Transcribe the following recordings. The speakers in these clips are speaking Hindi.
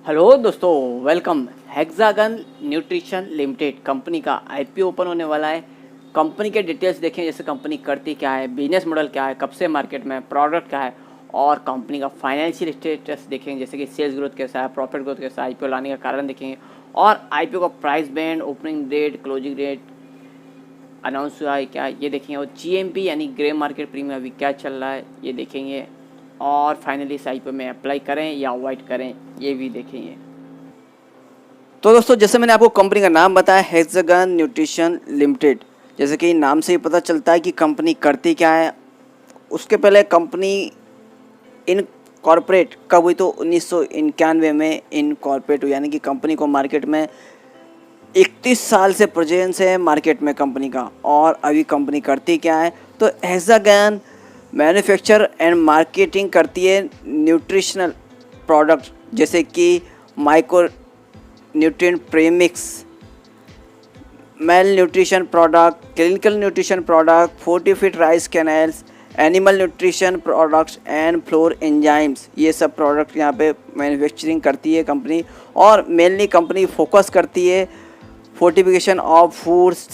हेलो दोस्तों, welcome. Hexagon nutrition limited company का आईपीओ ओपन होने वाला है। कंपनी के डिटेल्स देखें, जैसे कंपनी करती क्या है, बिजनेस मॉडल क्या है, कब से मार्केट में, प्रोडक्ट क्या है और कंपनी का फाइनेंशियल स्टेटस देखेंगे, जैसे कि सेल्स ग्रोथ कैसा है, प्रॉफिट ग्रोथ कैसा है, आईपीओ लाने का कारण देखेंगे और आईपीओ का price band, opening date, closing date announce हुआ है क्या, ये देखेंगे। और जीएमपी यानी ग्रे मार्केट प्रीमियम अभी क्या चल रहा है, ये देखेंगे। और फाइनली इस आईपीओ में अप्लाई करें या अवॉइड करें, ये भी देखेंगे। तो दोस्तों, जैसे मैंने आपको कंपनी का नाम बताया, हेक्सागन न्यूट्रिशन लिमिटेड। जैसे कि नाम से ही पता चलता है कि कंपनी करती क्या है। उसके पहले कंपनी इन कॉरपोरेट कब हुई, तो 1991 में इन कॉरपोरेट हुई, यानी कि कंपनी को मार्केट में 31 साल से प्रेजेंस है मार्केट में कंपनी का। और अभी कंपनी करती क्या है, तो हेक्सागन मैन्युफैक्चर एंड मार्केटिंग करती है न्यूट्रिशनल प्रोडक्ट, जैसे कि micro nutrient premix, mail nutrition product, clinical nutrition product, fortified rice canals, animal nutrition products and floor enzymes. ये सब प्रोडक्ट यहाँ पे मैन्युफैक्चरिंग करती है कंपनी। और मेनली कंपनी फोकस करती है fortification of foods,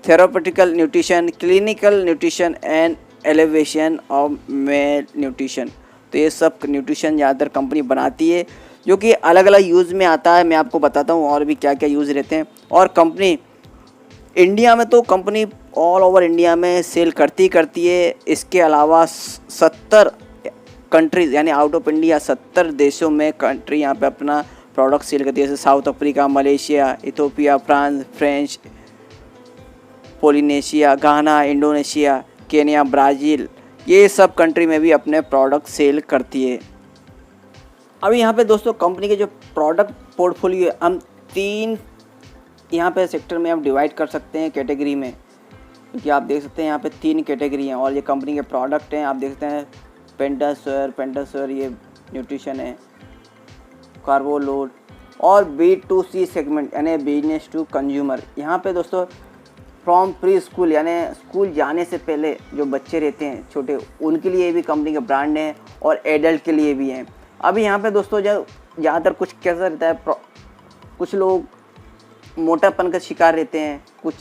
therapeutical nutrition, clinical nutrition and elevation of male nutrition. तो ये सब न्यूट्रिशन ज़्यादातर कंपनी बनाती है, जो कि अलग अलग यूज़ में आता है। मैं आपको बताता हूँ और भी क्या क्या यूज़ रहते हैं। और कंपनी इंडिया में, तो कंपनी ऑल ओवर इंडिया में सेल करती है। इसके अलावा 70 कंट्रीज़ यानी आउट ऑफ इंडिया 70 देशों में कंट्री यहाँ पे अपना प्रोडक्ट सेल करती है, जैसे South Africa, Malaysia, Ethiopia, France, French, Polynesia, Ghana, Indonesia, Kenya, Brazil, ये सब कंट्री में भी अपने प्रोडक्ट सेल करती है। अभी यहाँ पे दोस्तों कंपनी के जो प्रोडक्ट पोर्टफोलियो है, हम 3 यहाँ पे सेक्टर में हम डिवाइड कर सकते हैं कैटेगरी में, क्योंकि आप देख सकते हैं यहाँ पे 3 कैटेगरी हैं और ये कंपनी के प्रोडक्ट हैं। आप देख सकते हैं पेंटासोर ये न्यूट्रिशन है, कार्बोलोड और B2C सेगमेंट यानी बिजनेस टू कंज्यूमर। यहाँ पे दोस्तों फ्रॉम प्री स्कूल यानी स्कूल जाने से पहले जो बच्चे रहते हैं छोटे, उनके लिए भी कंपनी के ब्रांड हैं और एडल्ट के लिए भी हैं। अभी यहाँ पे दोस्तों जो ज़्यादातर कुछ कैसा रहता है, कुछ लोग मोटापन का शिकार रहते हैं, कुछ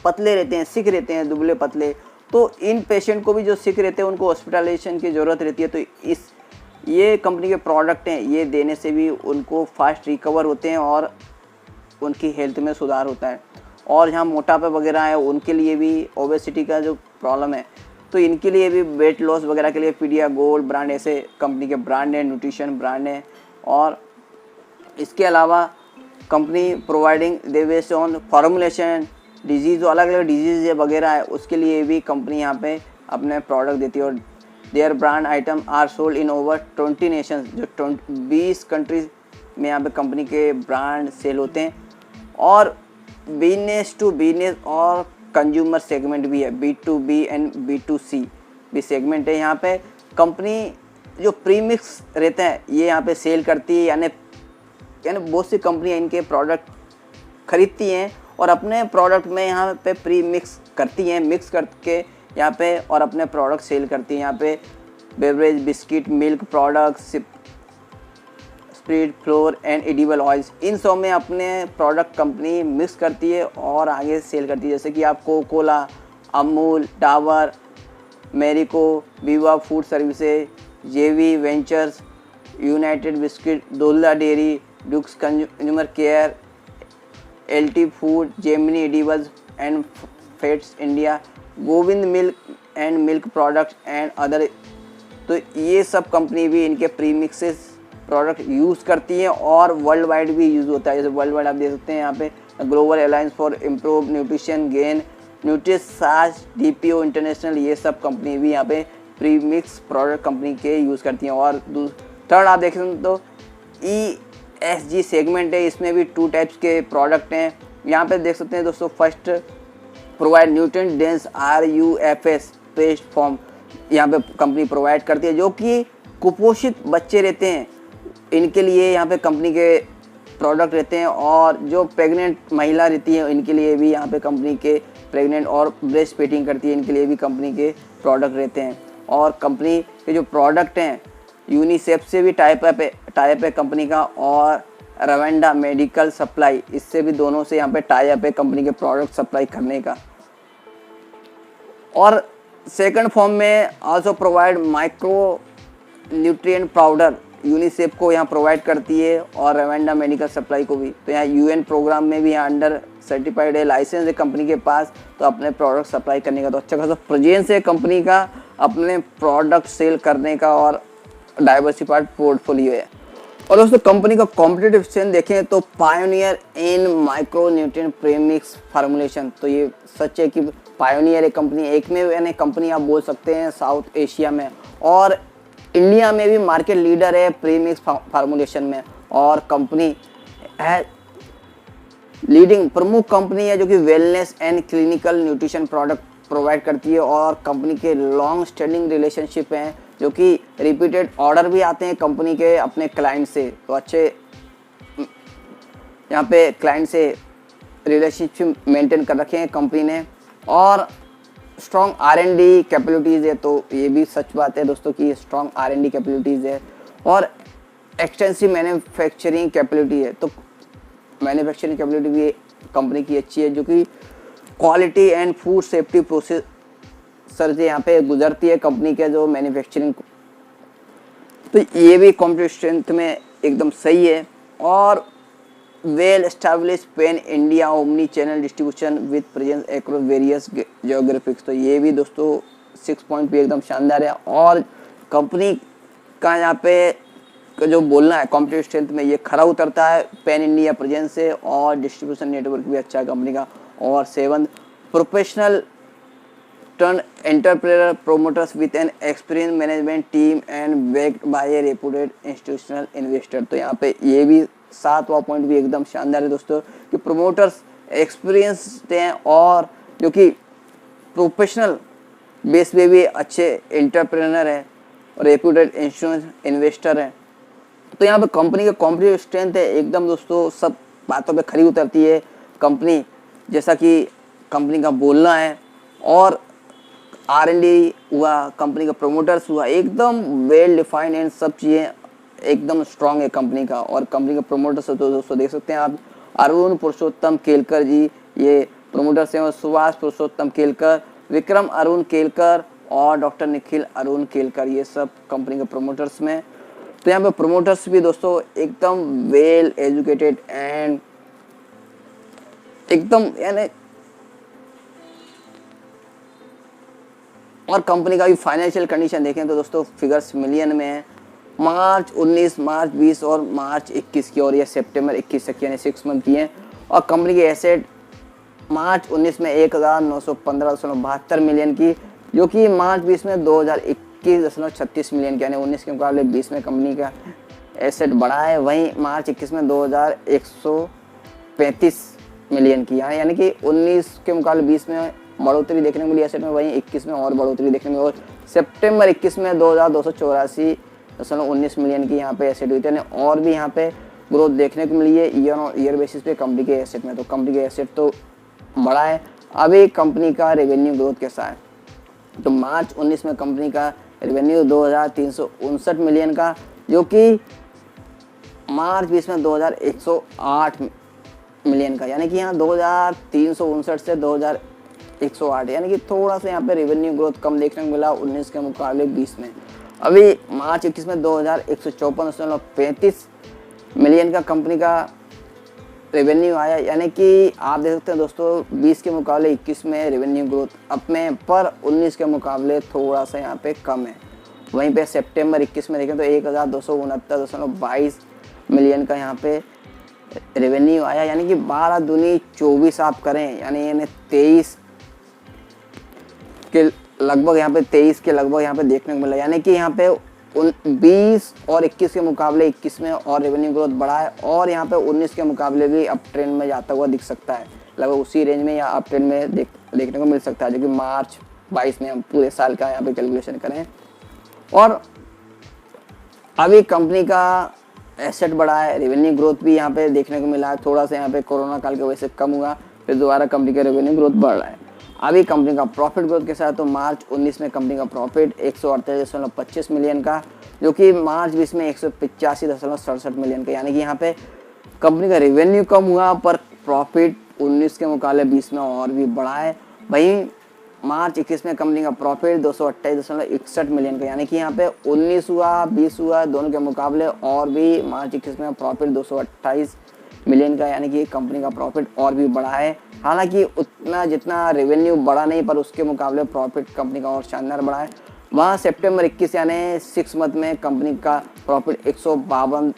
पतले रहते हैं, सिक रहते हैं, दुबले पतले। तो इन पेशेंट को भी जो सिक रहते हैं उनको हॉस्पिटलाइजेशन की ज़रूरत रहती है। तो ये कंपनी के प्रोडक्ट हैं, ये देने से भी उनको फास्ट रिकवर होते हैं और उनकी हेल्थ में सुधार होता है। और जहाँ मोटापा वगैरह है उनके लिए भी, ओबेसिटी का जो प्रॉब्लम है, तो इनके लिए भी, वेट लॉस वगैरह के लिए पीडिया गोल्ड ब्रांड ऐसे कंपनी के ब्रांड हैं, न्यूट्रिशन ब्रांड हैं। और इसके अलावा company providing they based on formulation disease, जो अलग अलग डिजीज़ वगैरह है उसके लिए भी कंपनी यहाँ पे अपने प्रोडक्ट देती है। और their brand item are sold in over 20 nations, जो 20 कंट्रीज में यहाँ पे कंपनी के ब्रांड सेल होते हैं। और बिजनेस टू बिजनेस और कंज्यूमर सेगमेंट भी है, B2B एंड B2C भी सेगमेंट है। यहाँ पे कंपनी जो प्रीमिक्स रहते हैं ये यहाँ पे सेल करती है, यानी बहुत सी कंपनियाँ इनके प्रोडक्ट खरीदती हैं और अपने प्रोडक्ट में यहाँ पे प्री मिक्स करती हैं, मिक्स करके यहाँ पे और अपने प्रोडक्ट सेल करती हैं। यहाँ पे beverage, biscuit, milk products, spread, flour and edible oils, इन सब में अपने प्रोडक्ट कंपनी मिक्स करती है और आगे सेल करती है। जैसे कि आप Coca Cola, Amul, Dabur, Marico, Viva food services, JV ventures, United Biscuit, Dodla dairy, Dukes consumer care, LT food, Gemini edibles and fats India, Govind milk and milk products and other. तो ये सब कंपनी भी इनके प्रीमिक्सेस प्रोडक्ट यूज़ करती हैं और वर्ल्ड वाइड भी यूज़ होता है। जैसे वर्ल्ड वाइड आप देख सकते हैं यहाँ पे Global Alliance for Improve Nutrition GAIN, Nutriset, DPO International, ये सब कंपनी भी यहाँ पे प्रीमिक्स प्रोडक्ट कंपनी के यूज़ करती हैं। और थर्ड आप देख सकते हैं तो ESG सेगमेंट है, इसमें भी 2 टाइप्स के प्रोडक्ट हैं। यहाँ पे देख सकते हैं दोस्तों, first provide nutrient dense RUFS paste form, यहाँ पे कंपनी प्रोवाइड करती है, जो कि कुपोषित बच्चे रहते हैं इनके लिए यहाँ पे कंपनी के प्रोडक्ट रहते हैं। और जो प्रेग्नेंट महिला रहती है इनके लिए भी यहाँ पे कंपनी के प्रेग्नेंट और ब्रेस्ट फीडिंग करती है इनके लिए भी कंपनी के प्रोडक्ट रहते हैं। और कंपनी के जो प्रोडक्ट हैं यूनिसेफ से भी टाइप है कंपनी का, और रवेंडा मेडिकल सप्लाई, इससे भी दोनों से यहाँ पे टाई अप है कंपनी के प्रोडक्ट सप्लाई करने का। और सेकंड फॉर्म में also provide micro nutrient powder, UNICEF को यहाँ प्रोवाइड करती है और रवेंडा मेडिकल सप्लाई को भी। तो यहाँ यूएन प्रोग्राम में भी यहाँ अंडर सर्टिफाइड है, लाइसेंस है कंपनी के पास, तो अपने प्रोडक्ट सप्लाई करने का तो अच्छा खासा प्रेजेंस है कंपनी का अपने प्रोडक्ट सेल करने का, और डाइवर्सिफाइड पोर्टफोलियो है। और दोस्तों कंपनी का कॉम्पिटिटिव स्ट्रेंथ देखें तो पायोनियर इन माइक्रो न्यूट्रिएंट प्रीमिक्स फार्मूलेशन, तो ये सच है कि पायोनियर है कंपनी, एक में यानी कंपनी आप बोल सकते हैं साउथ एशिया में, और इंडिया में भी मार्केट लीडर है प्रीमिक्स फार्मूलेशन में। और कंपनी है लीडिंग प्रमुख कंपनी है जो कि wellness and clinical nutrition product provide करती है, और कंपनी के लॉन्ग स्टैंडिंग रिलेशनशिप हैं जो कि रिपीटेड ऑर्डर भी आते हैं कंपनी के अपने क्लाइंट से, तो अच्छे यहाँ पे क्लाइंट से रिलेशनशिप मेंटेन कर रखे हैं कंपनी ने। और स्ट्रॉन्ग R&D कैपेबिलिटीज़ है, तो ये भी सच बात है दोस्तों कि स्ट्रॉन्ग R&D कैपेबिलिटीज़ है, और एक्सटेंसिव मैन्युफैक्चरिंग कैपेबिलिटी है, तो मैन्युफैक्चरिंग कैपेबिलिटी भी कंपनी की अच्छी है जो कि quality and food safety process sir से यहाँ पे गुजरती है कंपनी के जो मैन्युफैक्चरिंग, तो ये भी कॉम्पिटिटिव स्ट्रेंथ में एकदम सही है। और well established pan India omni channel distribution with presence across various geographics, तो ये भी दोस्तों 6 पॉइंट भी एकदम शानदार है। और कंपनी का यहाँ पे जो बोलना है कॉम्पिटिटिव स्ट्रेंथ में ये खरा उतरता है, पैन इंडिया प्रेजेंस है और डिस्ट्रीब्यूशन नेटवर्क भी अच्छा है कंपनी का। और 7 professional turn entrepreneur promoters with an experience management team and backed by A reputed institutional investor, तो यहाँ पे ये भी 7वां पॉइंट भी एकदम शानदार है दोस्तों कि प्रोमोटर्स एक्सपीरियंस्ड हैं और जो कि प्रोफेशनल बेस पे भी अच्छे एंटरप्रेन्योर हैं और रेपुटेड इंस्टीट्यूशनल इन्वेस्टर हैं। तो यहाँ पे कंपनी का कॉम्पिटिटिव स्ट्रेंथ है एकदम दोस्तों सब बातों पे खरी उतरती है कंपनी, जैसा कि कंपनी का बोलना है। और R&D हुआ, कंपनी का प्रोमोटर्स हुआ, एकदम वेल डिफाइंड एंड सब चीज़ें एकदम स्ट्रांग है कंपनी का। और कंपनी का प्रोमोटर्स तो दोस्तों देख सकते हैं आप, अरुण पुरुषोत्तम केलकर जी ये प्रोमोटर्स हैं, और सुभाष पुरुषोत्तम केलकर, विक्रम अरुण केलकर और डॉक्टर निखिल अरुण केलकर, ये सब कंपनी के प्रोमोटर्स में। तो यहाँ पे प्रोमोटर्स भी दोस्तों एकदम वेल एजुकेटेड एंड एकदम यानी, और कंपनी का भी फाइनेंशियल कंडीशन देखें तो दोस्तों फिगर्स मिलियन में है। मार्च 19, मार्च 20 और मार्च 21 की, और ये सितंबर 21 तक यानी 6 मंथ की हैं। और कंपनी की एसेट मार्च 19 में 1915.72 मिलियन की, जो कि मार्च 20 में 2021.36 मिलियन की, यानी 19 के मुकाबले 20 में कंपनी का एसेट बढ़ा है। वहीं मार्च 21 में 2135 मिलियन की, यानी कि 19 के मुकाबले 20 में बढ़ोतरी देखने को मिली एसेट में, वहीं 21 में और बढ़ोतरी देखने को मिली। और सितंबर 21 में 2284.19 मिलियन की यहाँ पे एसेट हुई थी, और भी यहाँ पे ग्रोथ देखने को मिली है ईयर ऑन ईयर बेसिस पे कंपनी के एसेट में। तो कंपनी के एसेट तो बड़ा है। अभी कंपनी का रेवेन्यू ग्रोथ कैसा है, तो मार्च 19 में कंपनी का रेवेन्यू 2359 मिलियन का, जो कि मार्च 20 में 2108 मिलियन का, यानी कि यहाँ 2359 से 2108, यानी कि थोड़ा सा यहाँ पे रेवेन्यू ग्रोथ कम देखने को मिला 19 के मुकाबले 20 में। अभी मार्च 21 में 2154.35 मिलियन का कंपनी का रेवेन्यू आया, यानी कि आप देख सकते हैं दोस्तों 20 के मुकाबले 21 में रेवेन्यू ग्रोथ अप में, पर 19 के मुकाबले थोड़ा सा यहाँ पे कम है। वहीं पे सितंबर 21 में देखें तो 1269.22 मिलियन का यहाँ पे रेवेन्यू आया, यानी कि 12 दूनी 24 आप करें, यानी 23 के लगभग यहाँ पे 23 के लगभग यहाँ पे देखने को मिला, यानी कि यहाँ पे 20 और 21 के मुकाबले 21 में और रेवेन्यू ग्रोथ बढ़ा है, और यहाँ पे 19 के मुकाबले भी अप ट्रेंड में जाता हुआ दिख सकता है, लगभग उसी रेंज में या अप ट्रेंड में देखने को मिल सकता है, जो कि मार्च 22 में हम पूरे साल का यहाँ पे कैलकुलेशन करें। और अभी कंपनी का एसेट बढ़ा है, रेवेन्यू ग्रोथ भी यहाँ पे देखने को मिला है, थोड़ा सा यहाँ पे कोरोना काल की वजह से कम हुआ, फिर दोबारा कंपनी का रेवेन्यू ग्रोथ बढ़ रहा है। अभी कंपनी का प्रॉफिट ग्रोथ के साथ, तो मार्च 19 में कंपनी का प्रॉफिट 148.25 मिलियन का, जो कि मार्च 20 में 185.67 मिलियन का, यानी कि यहाँ पे कंपनी का रेवेन्यू कम हुआ पर प्रॉफिट 19 के मुकाबले 20 में और भी बढ़ा है। वहीं मार्च 21 में कंपनी का प्रॉफिट 228.61 मिलियन का, यानी कि यहाँ पे 19 हुआ 20 हुआ दोनों के मुकाबले और भी मार्च 21 में प्रॉफिट 228 मिलियन का, यानी कि कंपनी का प्रॉफिट और भी बढ़ा है। हालांकि उतना जितना रेवेन्यू बढ़ा नहीं पर उसके मुकाबले प्रॉफिट कंपनी का और शानदार बढ़ा है। वहाँ सितंबर 21 यानी 6 मंथ में कंपनी का प्रॉफिट 152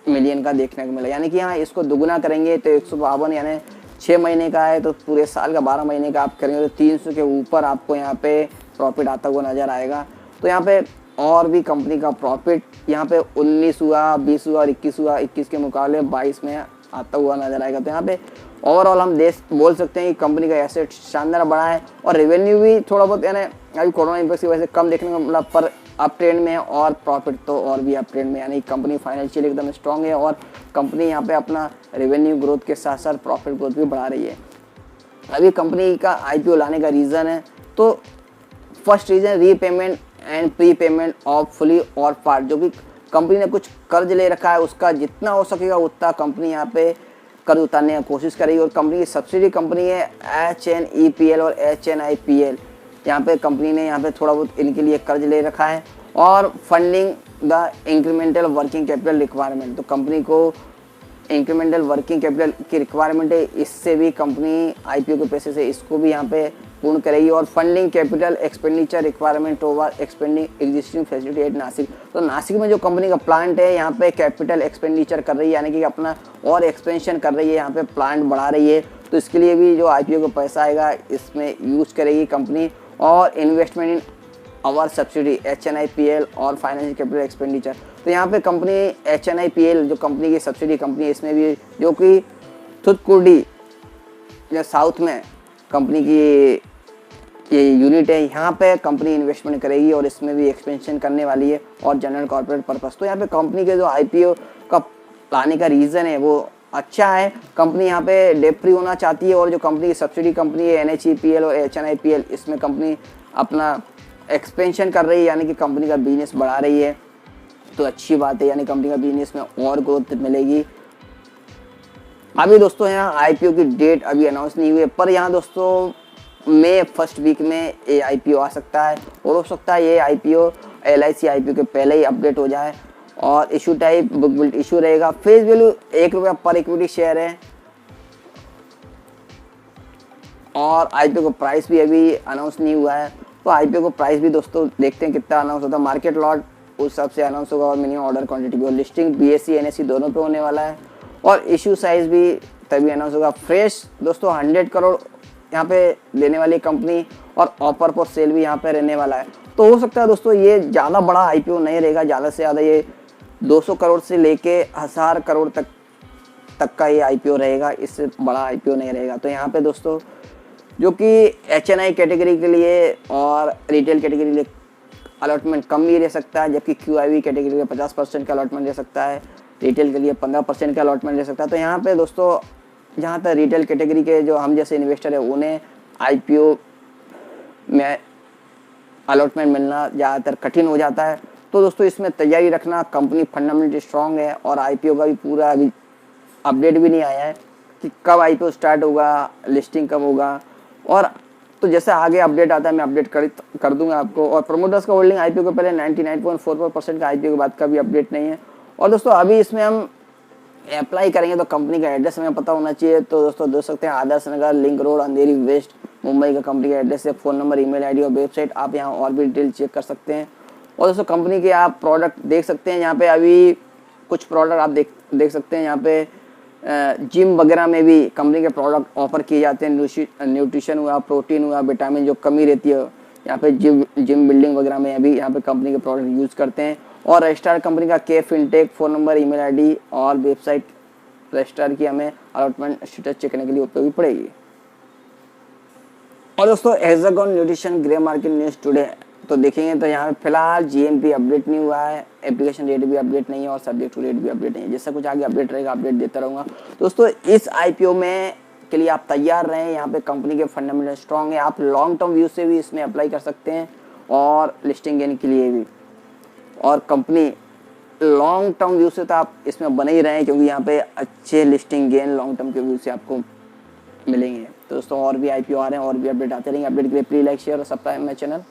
मिलियन का देखने को मिला, यानी कि यहाँ इसको दुगुना करेंगे तो 152 यानी 6 महीने का है, तो पूरे साल का 12 महीने का आप करेंगे तो 300 के ऊपर आपको यहाँ पे प्रॉफिट आता हुआ नज़र आएगा। तो यहाँ पे और भी कंपनी का प्रॉफिट यहाँ पे 19 हुआ 20 हुआ और 21 हुआ, 21 के मुकाबले 22 में आता हुआ नज़र आएगा। तो यहाँ पे ओवरऑल हम बोल सकते हैं कि कंपनी का एसेट शानदार बढ़ा है और रेवेन्यू भी थोड़ा बहुत यानी अभी कोरोना इम्पैक्ट की वजह से कम देखने को मिला पर अप ट्रेंड में है और प्रॉफिट तो और भी अप ट्रेंड में, यानी कंपनी फाइनेंशियल एकदम स्ट्रांग है और कंपनी यहाँ पे अपना रेवेन्यू ग्रोथ के साथ साथ प्रॉफिट ग्रोथ भी बढ़ा रही है। अभी कंपनी का आईपीओ लाने का रीज़न है, तो first reason repayment and pre payment of fully और पार्ट, जो भी कंपनी ने कुछ कर्ज ले रखा है उसका जितना हो सकेगा उतना कंपनी यहाँ पे कर्ज उतारने की कोशिश करेगी। और कंपनी की सब्सिडी कंपनी है HNEPL और HNIPL, यहाँ पे कंपनी ने यहाँ पे थोड़ा बहुत इनके लिए कर्ज ले रखा है। और funding the incremental working capital requirement, तो कंपनी को इंक्रीमेंटल वर्किंग कैपिटल की रिक्वायरमेंट है, इससे भी कंपनी आईपीओ के पैसे से इसको भी यहाँ पे पूर्ण करेगी। और funding capital expenditure requirement over expanding existing facility eight Nashik, तो नासिक में जो कंपनी का प्लांट है यहाँ पे कैपिटल एक्सपेंडिचर कर रही है, यानी कि अपना और एक्सपेंशन कर रही है, यहाँ पे प्लांट बढ़ा रही है, तो इसके लिए भी जो आईपीओ का पैसा आएगा इसमें यूज करेगी कंपनी। और investment in our subsidy HNIPL और फाइनेंशियल कैपिटल एक्सपेंडिचर, तो यहाँ पे कंपनी HNIPL जो कंपनी की सब्सिडी कंपनी है इसमें भी, जो कि थुथकुडी या साउथ में कंपनी की ये यूनिट है, यहाँ पे कंपनी इन्वेस्टमेंट करेगी और इसमें भी एक्सपेंशन करने वाली है और जनरल कॉर्पोरेट पर्पस। तो यहाँ पे कंपनी के जो आईपीओ का लाने का रीज़न है वो अच्छा है। कंपनी यहाँ पे डेट फ्री होना चाहती है और जो कंपनी की सब्सिडी कंपनी है NHEPL और HNIPL, इसमें कंपनी अपना एक्सपेंशन कर रही है, यानी कि कंपनी का बिजनेस बढ़ा रही है, तो अच्छी बात है, यानी कंपनी का बिजनेस में और ग्रोथ मिलेगी। अभी दोस्तों यहाँ आईपीओ की डेट अभी अनाउंस नहीं हुई है, पर यहाँ दोस्तों मई फर्स्ट वीक में ये आईपीओ आ सकता है और हो सकता है ये आईपीओ LIC आईपीओ के पहले ही अपडेट हो जाए। और issue type book build issue रहेगा। फेस वैल्यू ₹1 पर इक्विटी शेयर है और आईपीओ का प्राइस भी अभी अनाउंस नहीं हुआ है, तो आईपीओ का प्राइस भी दोस्तों देखते हैं कितना अनाउंस होता है। मार्केट लॉट उस हिसाब से अनाउंस होगा और मिनिमम ऑर्डर क्वांटिटी भी, और लिस्टिंग BSE NSE दोनों पे होने वाला है और इशू साइज भी तभी अनाउंस होगा। फ्रेश दोस्तों 100 करोड़ यहाँ पे देने वाली कंपनी और ऑफर फॉर सेल भी यहाँ पे रहने वाला है, तो हो सकता है दोस्तों ये ज़्यादा बड़ा आईपीओ नहीं रहेगा, ज़्यादा से ज़्यादा ये 200 करोड़ से लेके 1000 करोड़ तक का ये आईपीओ रहेगा, इससे बड़ा आईपीओ नहीं रहेगा। तो यहाँ पे दोस्तों जो कि HNI कैटेगरी के लिए और रिटेल कैटेगरी के लिए अलॉटमेंट कम भी रह सकता है, जबकि QIV कैटेगरी के 50% का अलॉटमेंट रह सकता है, रिटेल के लिए 15% का अलॉटमेंट रह सकता है। तो यहाँ पे दोस्तों जहाँ तक रिटेल कैटेगरी के जो हम जैसे इन्वेस्टर है उन्हें आईपीओ में अलॉटमेंट मिलना ज़्यादातर कठिन हो जाता है, तो दोस्तों इसमें तैयारी रखना। कंपनी फंडामेंटली स्ट्रांग है और आईपीओ का भी पूरा अभी अपडेट भी नहीं आया है कि कब आईपीओ स्टार्ट होगा, लिस्टिंग कब होगा, और तो जैसे आगे अपडेट आता है मैं अपडेट कर दूंगा आपको। और प्रोमोटर्स का होल्डिंग आईपीओ के पहले 99.44% का आईपीओ के बाद का भी अपडेट नहीं है। और दोस्तों अभी इसमें हम अप्लाई करेंगे तो कंपनी का एड्रेस हमें पता होना चाहिए, तो दोस्तों देख सकते हैं आदर्श नगर लिंक रोड अंधेरी वेस्ट मुंबई का कंपनी का एड्रेस है। फ़ोन नंबर, ईमेल आईडी और वेबसाइट आप यहाँ और भी डिटेल चेक कर सकते हैं। और दोस्तों कंपनी के आप प्रोडक्ट देख सकते हैं, यहाँ पे अभी कुछ प्रोडक्ट आप देख सकते हैं। यहाँ पे जिम वगैरह में भी कंपनी के प्रोडक्ट ऑफर किए जाते हैं। न्यूट्रिशन हुआ, प्रोटीन हुआ, विटामिन जो कमी रहती है यहाँ पे जिम बिल्डिंग वगैरह में अभी यहाँ पे कंपनी के प्रोडक्ट यूज़ करते हैं। और रजिस्टार कंपनी का KFinTech, phone number, email ID और वेबसाइट रजिस्टार की हमें अलॉटमेंट स्टेटस चेक करने के लिए उपयोगी पड़ेगी। और दोस्तों hexagon nutrition grey market news today तो देखेंगे तो यहाँ पे फिलहाल GMP अपडेट नहीं हुआ है, एप्लीकेशन रेट भी अपडेट नहीं है और सब्जेक्ट टू रेट भी अपडेट नहीं है। जैसा कुछ आगे अपडेट रहेगा अपडेट देता रहूँगा। दोस्तों इस आईपीओ में के लिए आप तैयार रहें, यहाँ पे कंपनी के फंडामेंटल स्ट्रॉन्ग है, आप लॉन्ग टर्म व्यू से भी इसमें अप्लाई कर सकते हैं और लिस्टिंग गेन के लिए भी। और कंपनी लॉन्ग टर्म व्यू से तो आप इसमें बने ही रहें, क्योंकि यहाँ पे अच्छे लिस्टिंग गेन लॉन्ग टर्म के व्यू से आपको मिलेंगे। तो दोस्तों और भी IPO आ रहे हैं और भी अपडेट आते रहेंगे। अपडेट के लिए प्लीज लाइक शेयर और सब्सक्राइब माय चैनल।